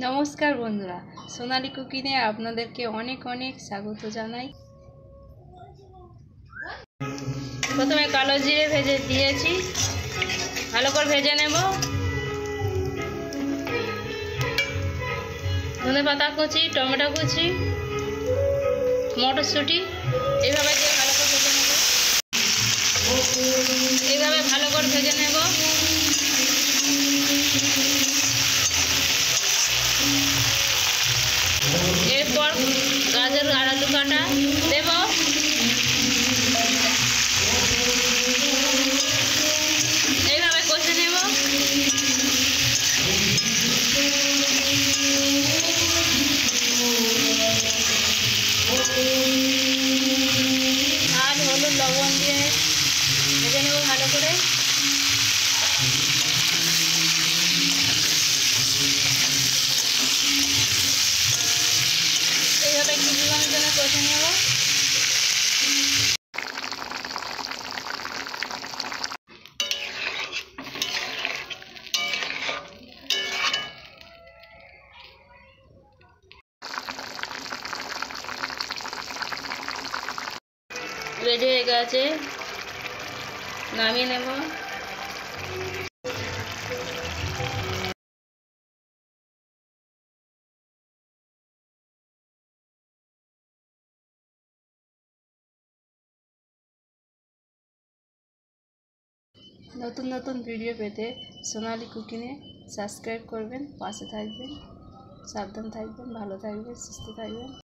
নমস্কার বন্ধুরা, সোনালী কুকিংয়ে আপনাদেরকে অনেক অনেক স্বাগত জানাই। প্রথমে কালো জিরে ভেজে দিয়েছি, ভালো করে ভেজে নেব। ধনেপাতা কুচি, টমেটো কুচি, মটরশুঁটি এইভাবে দিয়ে ভালো করে ভেজে নেব। এইভাবে ভালো করে ভেজে নেব। এরপর গাজর আর আলু কাটা দেব। এইভাবে কষে নেব। আর হলুদ লবণ দিয়ে ভেজে নেব ভালো করে। এইভাবে কিছুক্ষণের জন্য কষে নেব। রেডি হয়ে গেছে, নামিয়ে নেব। নতুন নতুন ভিডিও পেতে সোনালী কুকিংয়ে সাবস্ক্রাইব করবেন, পাশে থাকবেন। সাবধান থাকবেন, ভালো থাকবেন, সুস্থ থাকবেন।